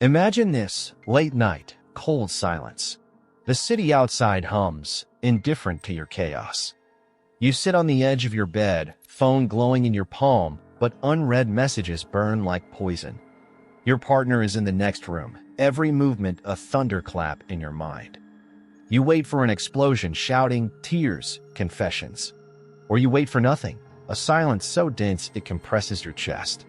Imagine this: late night, cold silence. The city outside hums, indifferent to your chaos. You sit on the edge of your bed, phone glowing in your palm, but unread messages burn like poison. Your partner is in the next room, every movement a thunderclap in your mind. You wait for an explosion, shouting, tears, confessions. Or you wait for nothing, a silence so dense it compresses your chest.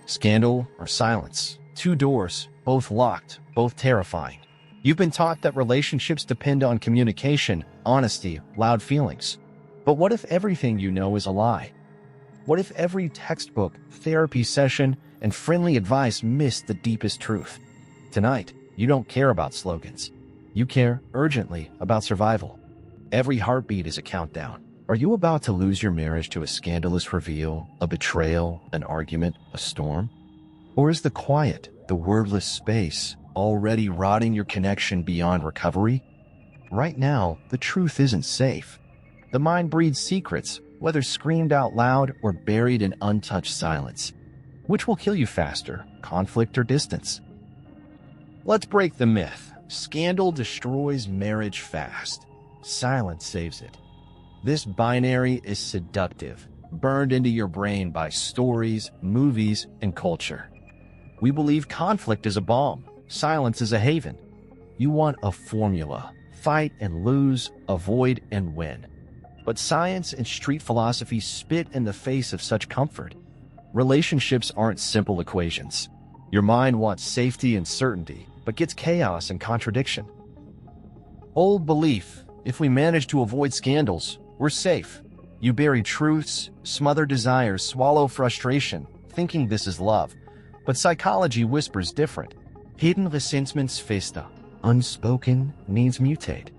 Scandal or silence? Two doors, both locked, both terrifying. You've been taught that relationships depend on communication, honesty, loud feelings. But what if everything you know is a lie? What if every textbook, therapy session, and friendly advice missed the deepest truth? Tonight, you don't care about slogans. You care urgently about survival. Every heartbeat is a countdown. Are you about to lose your marriage to a scandalous reveal, a betrayal, an argument, a storm? Or is the quiet, the wordless space, already rotting your connection beyond recovery? Right now, the truth isn't safe. The mind breeds secrets, whether screamed out loud or buried in untouched silence. Which will kill you faster, conflict or distance? Let's break the myth. Scandal destroys marriage fast. Silence saves it. This binary is seductive, burned into your brain by stories, movies, and culture. We believe conflict is a balm, silence is a haven. You want a formula: fight and lose, avoid and win. But science and street philosophy spit in the face of such comfort. Relationships aren't simple equations. Your mind wants safety and certainty, but gets chaos and contradiction. Old belief: if we manage to avoid scandals, we're safe. You bury truths, smother desires, swallow frustration, thinking this is love. But psychology whispers different. Hidden resentments fester. Unspoken needs mutate.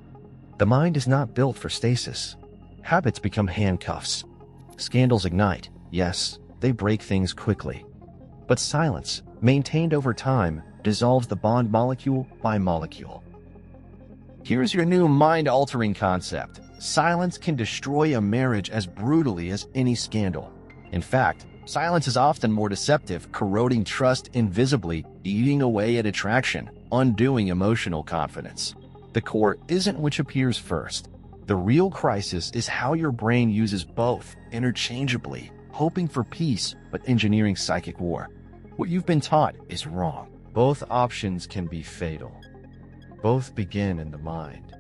The mind is not built for stasis. Habits become handcuffs. Scandals ignite. Yes, they break things quickly. But silence, maintained over time, dissolves the bond molecule by molecule. Here's your new mind-altering concept. Silence can destroy a marriage as brutally as any scandal. In fact, silence is often more deceptive, corroding trust invisibly, eating away at attraction, undoing emotional confidence. The core isn't which appears first. The real crisis is how your brain uses both interchangeably, hoping for peace but engineering psychic war. What you've been taught is wrong. Both options can be fatal. Both begin in the mind.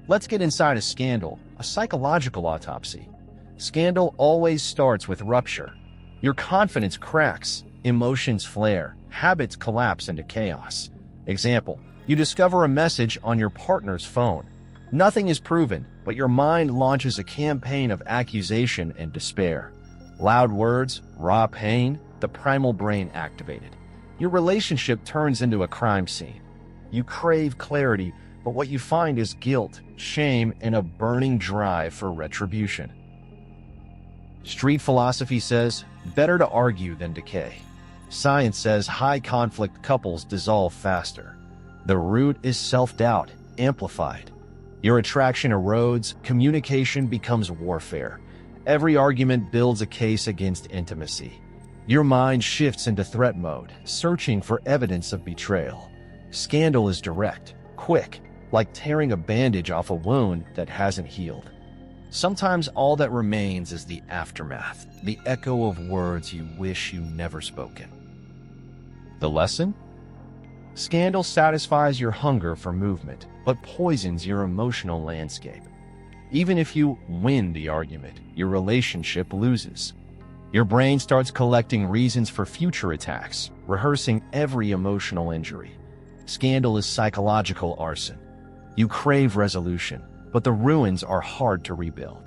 Let's get inside a scandal, a psychological autopsy. Scandal always starts with rupture. Your confidence cracks, emotions flare, habits collapse into chaos. Example: you discover a message on your partner's phone. Nothing is proven, but your mind launches a campaign of accusation and despair. Loud words, raw pain, the primal brain activated. Your relationship turns into a crime scene. You crave clarity, but what you find is guilt, shame, and a burning drive for retribution. Street philosophy says, better to argue than decay. Science says high-conflict couples dissolve faster. The root is self-doubt, amplified. Your attraction erodes, communication becomes warfare. Every argument builds a case against intimacy. Your mind shifts into threat mode, searching for evidence of betrayal. Scandal is direct, quick, like tearing a bandage off a wound that hasn't healed. Sometimes all that remains is the aftermath, the echo of words you wish you never spoken. The lesson? Scandal satisfies your hunger for movement, but poisons your emotional landscape. Even if you win the argument, your relationship loses. Your brain starts collecting reasons for future attacks, rehearsing every emotional injury. Scandal is psychological arson. You crave resolution, but the ruins are hard to rebuild.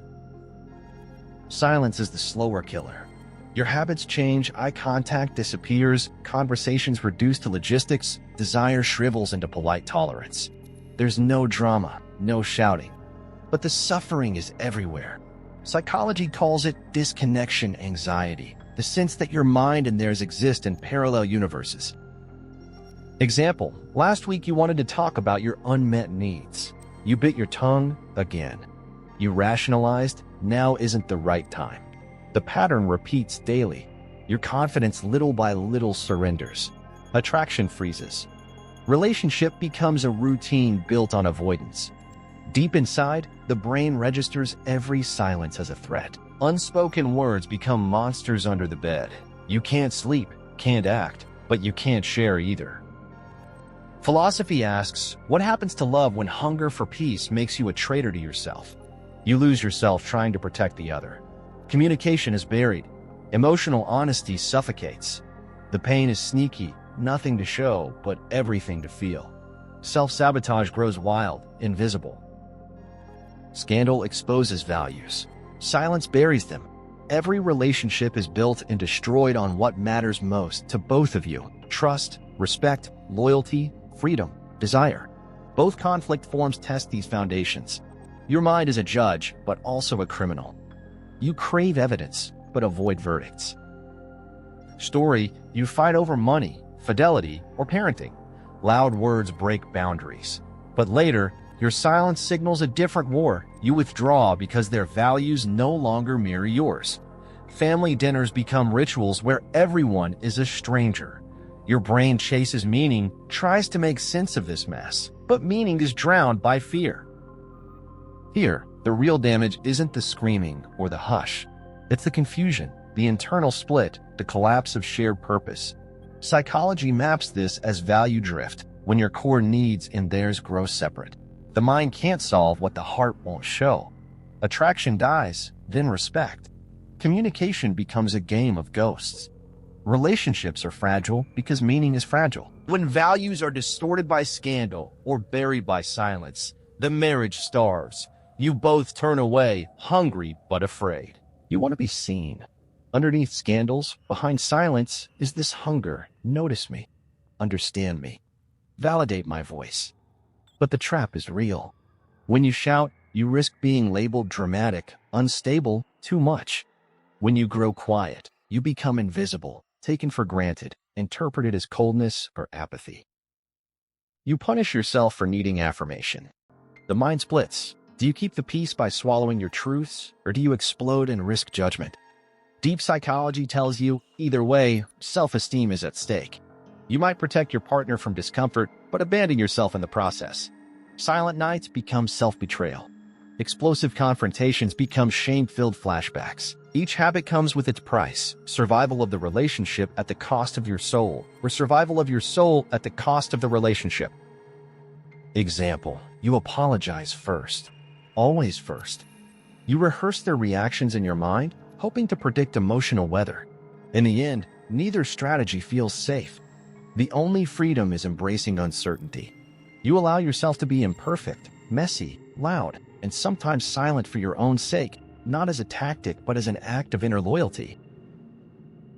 Silence is the slower killer. Your habits change, eye contact disappears, conversations reduce to logistics, desire shrivels into polite tolerance. There's no drama, no shouting. But the suffering is everywhere. Psychology calls it disconnection anxiety, the sense that your mind and theirs exist in parallel universes. Example: last week you wanted to talk about your unmet needs. You bit your tongue again. You rationalized, now isn't the right time. The pattern repeats daily. Your confidence little by little surrenders. Attraction freezes. Relationship becomes a routine built on avoidance. Deep inside, the brain registers every silence as a threat. Unspoken words become monsters under the bed. You can't sleep, can't act, but you can't share either. Philosophy asks, what happens to love when hunger for peace makes you a traitor to yourself? You lose yourself trying to protect the other. Communication is buried. Emotional honesty suffocates. The pain is sneaky, nothing to show, but everything to feel. Self-sabotage grows wild, invisible. Scandal exposes values. Silence buries them. Every relationship is built and destroyed on what matters most to both of you: trust, respect, loyalty, freedom, desire. Both conflict forms test these foundations. Your mind is a judge, but also a criminal. You crave evidence, but avoid verdicts. Story: you fight over money, fidelity, or parenting. Loud words break boundaries. But later, your silence signals a different war. You withdraw because their values no longer mirror yours. Family dinners become rituals where everyone is a stranger. Your brain chases meaning, tries to make sense of this mess, but meaning is drowned by fear. Here, the real damage isn't the screaming or the hush. It's the confusion, the internal split, the collapse of shared purpose. Psychology maps this as value drift, when your core needs and theirs grow separate. The mind can't solve what the heart won't show. Attraction dies, then respect. Communication becomes a game of ghosts. Relationships are fragile because meaning is fragile. When values are distorted by scandal or buried by silence, the marriage starves. You both turn away, hungry but afraid. You want to be seen. Underneath scandals, behind silence, is this hunger. Notice me. Understand me. Validate my voice. But the trap is real. When you shout, you risk being labeled dramatic, unstable, too much. When you grow quiet, you become invisible, taken for granted, interpreted as coldness or apathy. You punish yourself for needing affirmation. The mind splits. Do you keep the peace by swallowing your truths, or do you explode and risk judgment? Deep psychology tells you, either way, self-esteem is at stake. You might protect your partner from discomfort, but abandon yourself in the process. Silent nights become self-betrayal. Explosive confrontations become shame-filled flashbacks. Each habit comes with its price: survival of the relationship at the cost of your soul, or survival of your soul at the cost of the relationship. Example: you apologize first. Always first. You rehearse their reactions in your mind, hoping to predict emotional weather. In the end, neither strategy feels safe. The only freedom is embracing uncertainty. You allow yourself to be imperfect, messy, loud, and sometimes silent for your own sake, not as a tactic but as an act of inner loyalty.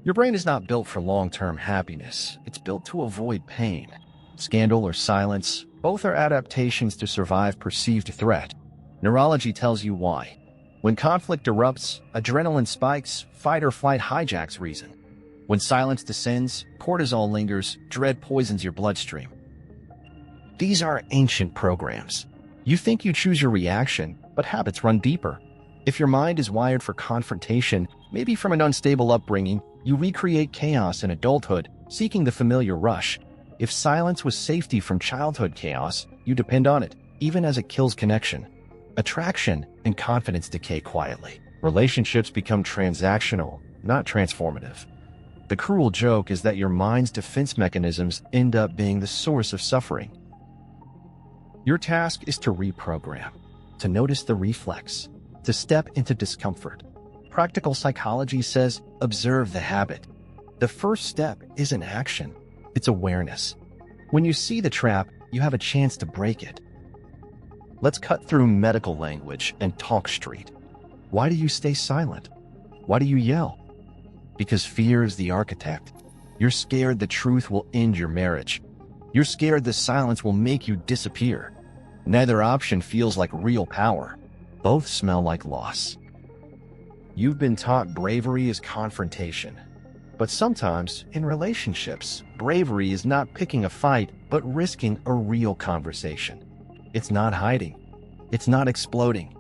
Your brain is not built for long-term happiness. It's built to avoid pain. Scandal or silence, both are adaptations to survive perceived threat. Neurology tells you why. When conflict erupts, adrenaline spikes, fight or flight hijacks reason. When silence descends, cortisol lingers, dread poisons your bloodstream. These are ancient programs. You think you choose your reaction, but habits run deeper. If your mind is wired for confrontation, maybe from an unstable upbringing, you recreate chaos in adulthood, seeking the familiar rush. If silence was safety from childhood chaos, you depend on it, even as it kills connection. Attraction and confidence decay quietly. Relationships become transactional, not transformative. The cruel joke is that your mind's defense mechanisms end up being the source of suffering. Your task is to reprogram, to notice the reflex, to step into discomfort. Practical psychology says, observe the habit. The first step isn't action, it's awareness. When you see the trap, you have a chance to break it. Let's cut through medical language and talk street. Why do you stay silent? Why do you yell? Because fear is the architect. You're scared the truth will end your marriage. You're scared the silence will make you disappear. Neither option feels like real power. Both smell like loss. You've been taught bravery is confrontation. But sometimes, in relationships, bravery is not picking a fight, but risking a real conversation. It's not hiding. It's not exploding.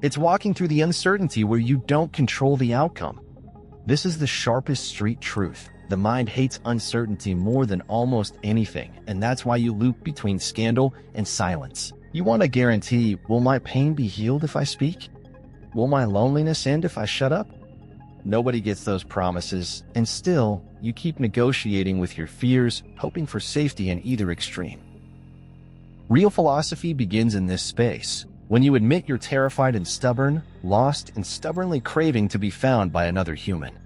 It's walking through the uncertainty where you don't control the outcome. This is the sharpest street truth. The mind hates uncertainty more than almost anything, and that's why you loop between scandal and silence. You want a guarantee, will my pain be healed if I speak? Will my loneliness end if I shut up? Nobody gets those promises, and still, you keep negotiating with your fears, hoping for safety in either extreme. Real philosophy begins in this space, when you admit you're terrified and stubborn, lost and stubbornly craving to be found by another human.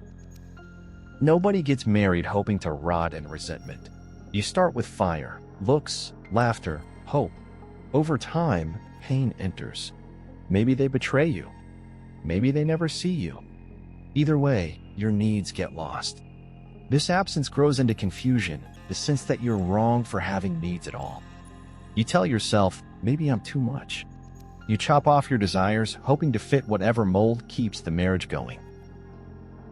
Nobody gets married hoping to rot in resentment. You start with fire, looks, laughter, hope. Over time, pain enters. Maybe they betray you. Maybe they never see you. Either way, your needs get lost. This absence grows into confusion, the sense that you're wrong for having needs at all. You tell yourself, maybe I'm too much. You chop off your desires, hoping to fit whatever mold keeps the marriage going.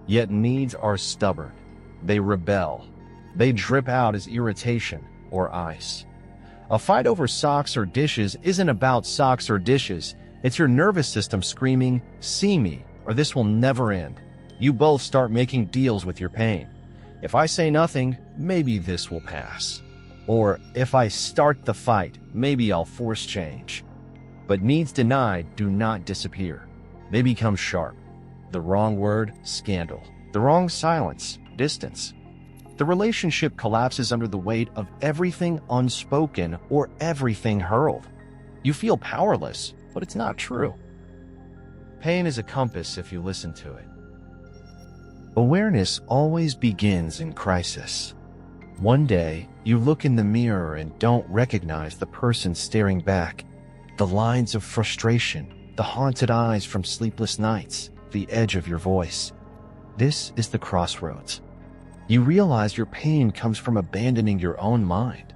Yet needs are stubborn. They rebel. They drip out as irritation or ice. A fight over socks or dishes isn't about socks or dishes. It's your nervous system screaming, see me, or this will never end. You both start making deals with your pain. If I say nothing, maybe this will pass. Or if I start the fight, maybe I'll force change. But needs denied do not disappear. They become sharp. The wrong word, scandal. The wrong silence, distance. The relationship collapses under the weight of everything unspoken or everything hurled. You feel powerless, but it's not true. Pain is a compass if you listen to it. Awareness always begins in crisis. One day, you look in the mirror and don't recognize the person staring back. The lines of frustration, the haunted eyes from sleepless nights, the edge of your voice. This is the crossroads. You realize your pain comes from abandoning your own mind.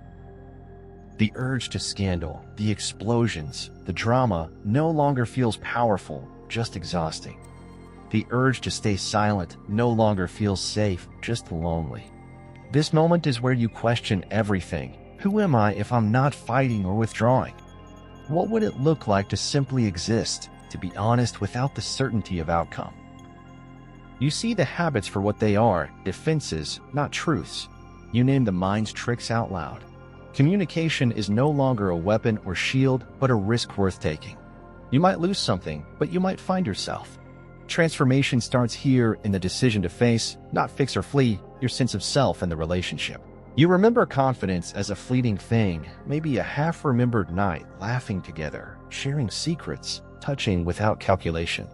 The urge to scandal, the explosions, the drama no longer feels powerful, just exhausting. The urge to stay silent no longer feels safe, just lonely. This moment is where you question everything. Who am I if I'm not fighting or withdrawing? What would it look like to simply exist, to be honest without the certainty of outcome? You see the habits for what they are, defenses, not truths. You name the mind's tricks out loud. Communication is no longer a weapon or shield, but a risk worth taking. You might lose something, but you might find yourself. Transformation starts here in the decision to face, not fix or flee, your sense of self and the relationship. You remember confidence as a fleeting thing, maybe a half-remembered night, laughing together, sharing secrets, touching without calculation.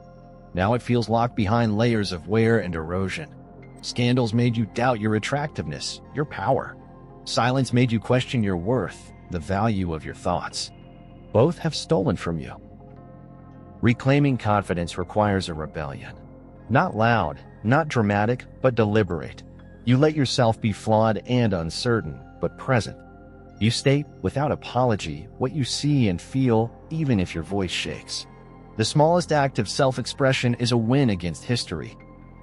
Now it feels locked behind layers of wear and erosion. Scandals made you doubt your attractiveness, your power. Silence made you question your worth, the value of your thoughts. Both have stolen from you. Reclaiming confidence requires a rebellion. Not loud, not dramatic, but deliberate. You let yourself be flawed and uncertain, but present. You state, without apology, what you see and feel, even if your voice shakes. The smallest act of self-expression is a win against history.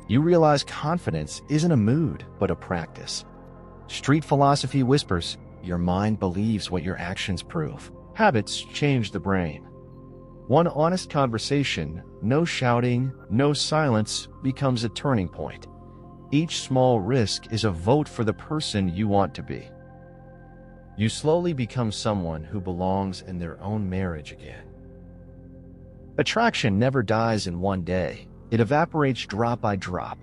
You realize confidence isn't a mood, but a practice. Street philosophy whispers, your mind believes what your actions prove. Habits change the brain. One honest conversation, no shouting, no silence, becomes a turning point. Each small risk is a vote for the person you want to be. You slowly become someone who belongs in their own marriage again. Attraction never dies in one day. It evaporates drop by drop.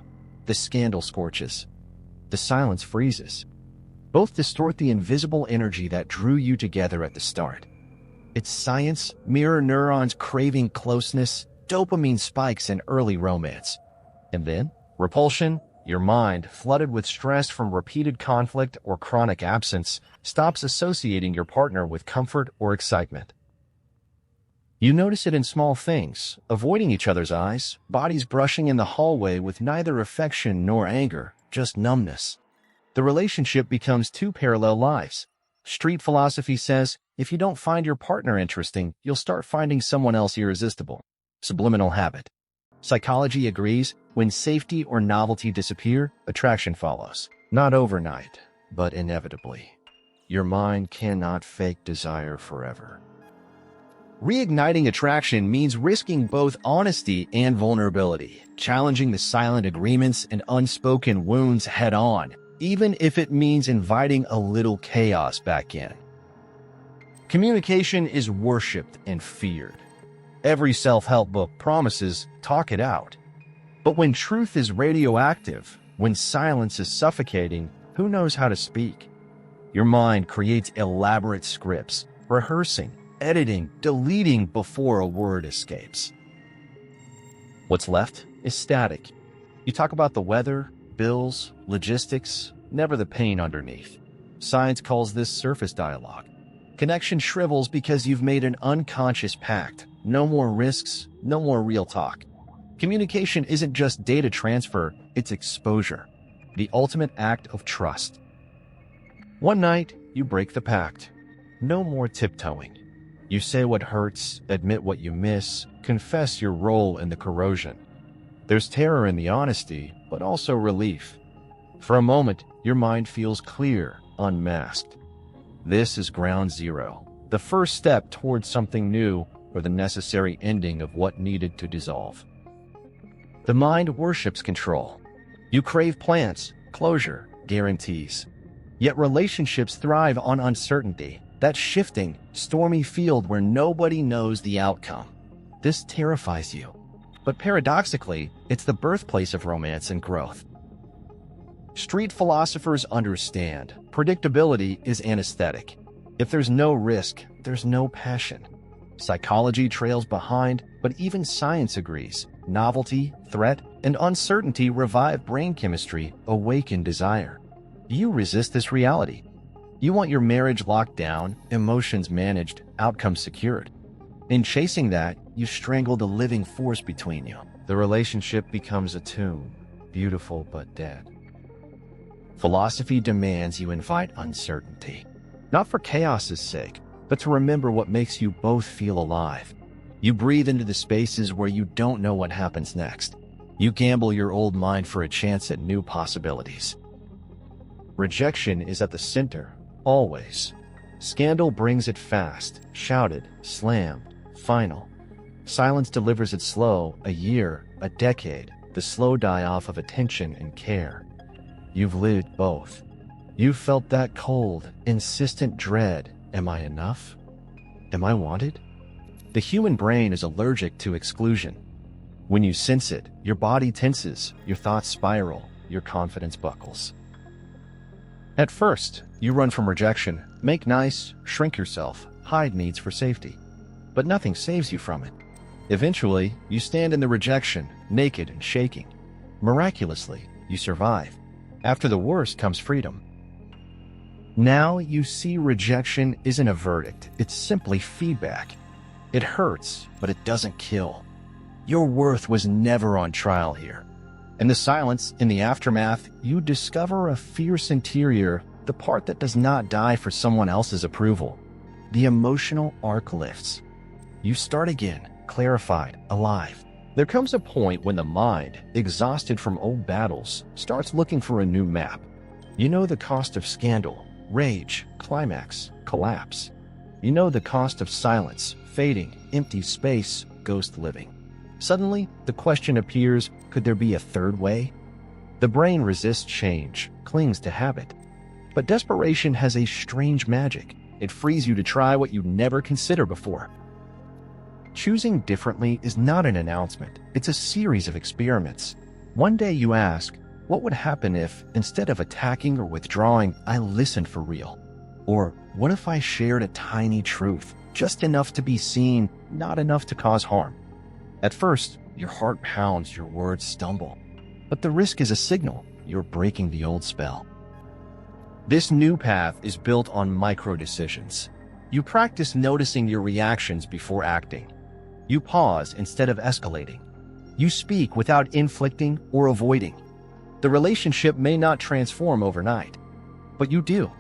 The scandal scorches. The silence freezes. Both distort the invisible energy that drew you together at the start. It's science, mirror neurons craving closeness, dopamine spikes in early romance. And then, repulsion. Your mind, flooded with stress from repeated conflict or chronic absence, stops associating your partner with comfort or excitement. You notice it in small things, avoiding each other's eyes, bodies brushing in the hallway with neither affection nor anger, just numbness. The relationship becomes two parallel lives. Street philosophy says, if you don't find your partner interesting, you'll start finding someone else irresistible. Subliminal habit. Psychology agrees, when safety or novelty disappear, attraction follows. Not overnight, but inevitably. Your mind cannot fake desire forever. Reigniting attraction means risking both honesty and vulnerability, challenging the silent agreements and unspoken wounds head-on. even if it means inviting a little chaos back in. Communication is worshipped and feared. Every self-help book promises talk it out. But when truth is radioactive, when silence is suffocating, who knows how to speak? Your mind creates elaborate scripts, rehearsing, editing, deleting before a word escapes. What's left is static. You talk about the weather, bills, logistics, never the pain underneath. Science calls this surface dialogue. Connection shrivels because you've made an unconscious pact. No more risks, no more real talk. Communication isn't just data transfer, it's exposure. The ultimate act of trust. One night, you break the pact. No more tiptoeing. You say what hurts, admit what you miss, confess your role in the corrosion. There's terror in the honesty, but also relief. For a moment, your mind feels clear, unmasked. This is ground zero, the first step towards something new or the necessary ending of what needed to dissolve. The mind worships control. You crave plans, closure, guarantees. Yet relationships thrive on uncertainty, that shifting, stormy field where nobody knows the outcome. This terrifies you. But paradoxically, it's the birthplace of romance and growth. Street philosophers understand predictability is anesthetic. If there's no risk, there's no passion. Psychology trails behind, but even science agrees. Novelty, threat, and uncertainty revive brain chemistry, awaken desire. You resist this reality. You want your marriage locked down, emotions managed, outcomes secured. In chasing that, you strangle the living force between you. The relationship becomes a tomb, beautiful but dead. Philosophy demands you invite uncertainty, not for chaos's sake, but to remember what makes you both feel alive. You breathe into the spaces where you don't know what happens next. You gamble your old mind for a chance at new possibilities. Rejection is at the center, always. Scandal brings it fast, shouted, slammed, final. Silence delivers it slow, a year, a decade, the slow die-off of attention and care. You've lived both. You've felt that cold, insistent dread. Am I enough? Am I wanted? The human brain is allergic to exclusion. When you sense it, your body tenses, your thoughts spiral, your confidence buckles. At first, you run from rejection, make nice, shrink yourself, hide needs for safety. But nothing saves you from it. Eventually, you stand in the rejection, naked and shaking. Miraculously, you survive. After the worst comes freedom. Now you see rejection isn't a verdict, it's simply feedback. It hurts, but it doesn't kill. Your worth was never on trial here. In the silence, in the aftermath, you discover a fierce interior, the part that does not die for someone else's approval. The emotional arc lifts. You start again, clarified, alive. There comes a point when the mind, exhausted from old battles, starts looking for a new map. You know the cost of scandal, rage, climax, collapse. You know the cost of silence, fading, empty space, ghost living. Suddenly, the question appears, could there be a third way? The brain resists change, clings to habit. But desperation has a strange magic. It frees you to try what you'd never considered before. Choosing differently is not an announcement, it's a series of experiments. One day you ask, what would happen if, instead of attacking or withdrawing, I listened for real? Or, what if I shared a tiny truth, just enough to be seen, not enough to cause harm? At first, your heart pounds, your words stumble. But the risk is a signal, you're breaking the old spell. This new path is built on micro-decisions. You practice noticing your reactions before acting. You pause instead of escalating. You speak without inflicting or avoiding. The relationship may not transform overnight, but you do.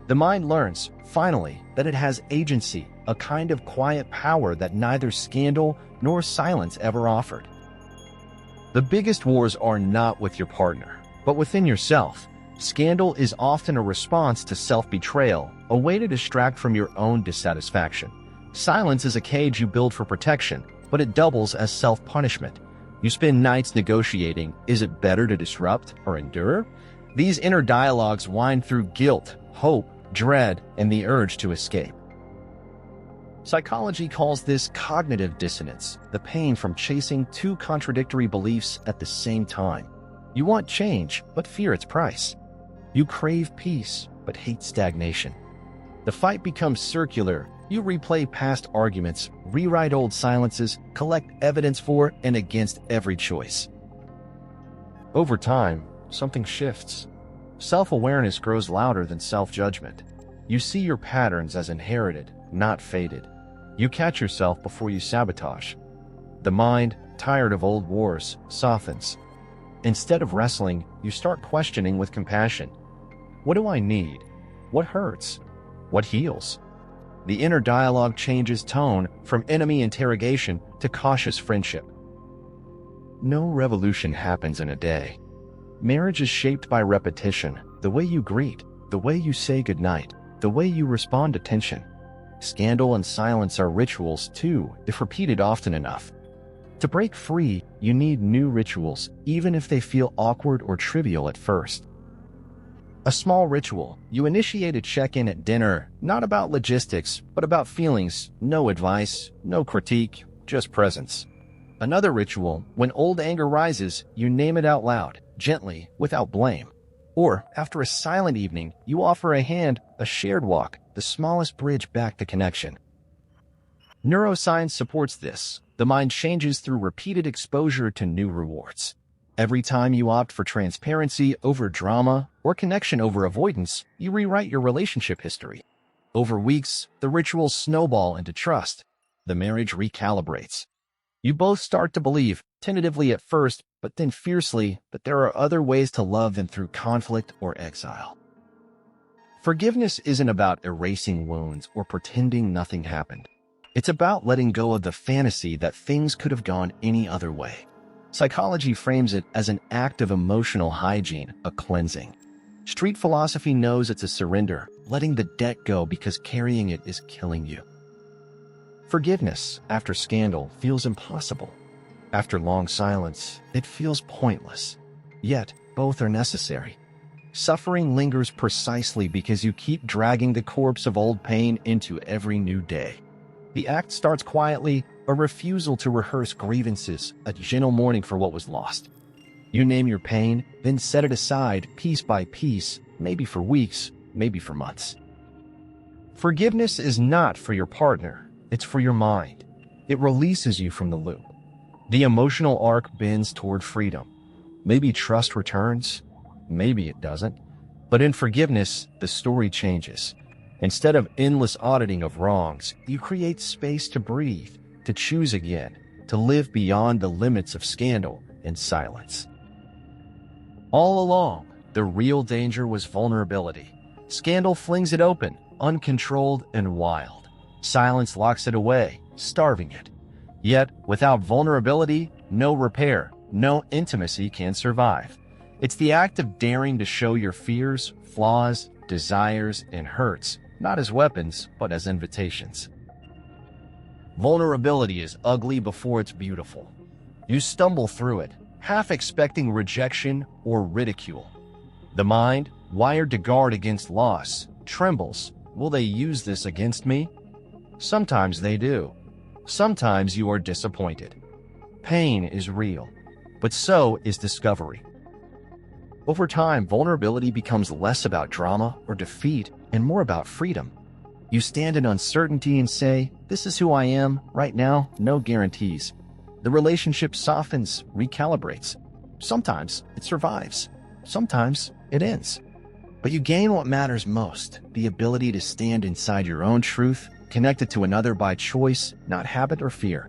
The mind learns, finally, that it has agency, a kind of quiet power that neither scandal nor silence ever offered. The biggest wars are not with your partner, but within yourself. Scandal is often a response to self-betrayal, a way to distract from your own dissatisfaction. Silence is a cage you build for protection, but it doubles as self-punishment. You spend nights negotiating, is it better to disrupt or endure? These inner dialogues wind through guilt, hope, dread, and the urge to escape. Psychology calls this cognitive dissonance, the pain from chasing two contradictory beliefs at the same time. You want change, but fear its price. You crave peace, but hate stagnation. The fight becomes circular. You replay past arguments, rewrite old silences, collect evidence for and against every choice. Over time, something shifts. Self-awareness grows louder than self-judgment. You see your patterns as inherited, not fated. You catch yourself before you sabotage. The mind, tired of old wars, softens. Instead of wrestling, you start questioning with compassion. What do I need? What hurts? What heals? The inner dialogue changes tone from enemy interrogation to cautious friendship. No revolution happens in a day. Marriage is shaped by repetition, the way you greet, the way you say goodnight, the way you respond to tension. Scandal and silence are rituals too, if repeated often enough. To break free, you need new rituals, even if they feel awkward or trivial at first. A small ritual. You initiate a check-in at dinner, not about logistics, but about feelings. No advice, no critique, just presence. Another ritual. When old anger rises, you name it out loud, gently, without blame. Or, after a silent evening, you offer a hand, a shared walk, the smallest bridge back to connection. Neuroscience supports this. The mind changes through repeated exposure to new rewards. Every time you opt for transparency over drama or connection over avoidance, you rewrite your relationship history. Over weeks, the rituals snowball into trust. The marriage recalibrates. You both start to believe, tentatively at first, but then fiercely, that there are other ways to love than through conflict or exile. Forgiveness isn't about erasing wounds or pretending nothing happened. It's about letting go of the fantasy that things could have gone any other way. Psychology frames it as an act of emotional hygiene, a cleansing. Street philosophy knows it's a surrender, letting the debt go because carrying it is killing you. Forgiveness, after scandal, feels impossible. After long silence, it feels pointless. Yet, both are necessary. Suffering lingers precisely because you keep dragging the corpse of old pain into every new day. The act starts quietly, a refusal to rehearse grievances, a gentle mourning for what was lost. You name your pain, then set it aside piece by piece, maybe for weeks, maybe for months. Forgiveness is not for your partner, it's for your mind. It releases you from the loop. The emotional arc bends toward freedom. Maybe trust returns, maybe it doesn't. But in forgiveness, the story changes. Instead of endless auditing of wrongs, you create space to breathe, to choose again, to live beyond the limits of scandal and silence. All along, the real danger was vulnerability. Scandal flings it open, uncontrolled and wild. Silence locks it away, starving it. Yet, without vulnerability, no repair, no intimacy can survive. It's the act of daring to show your fears, flaws, desires, and hurts, not as weapons, but as invitations. Vulnerability is ugly before it's beautiful. You stumble through it, half expecting rejection or ridicule. The mind, wired to guard against loss, trembles. Will they use this against me? Sometimes they do. Sometimes you are disappointed. Pain is real, but so is discovery. Over time, vulnerability becomes less about drama or defeat and more about freedom. You stand in uncertainty and say, "This is who I am, right now, no guarantees." The relationship softens, recalibrates. Sometimes it survives. Sometimes it ends. But you gain what matters most, the ability to stand inside your own truth, connected to another by choice, not habit or fear.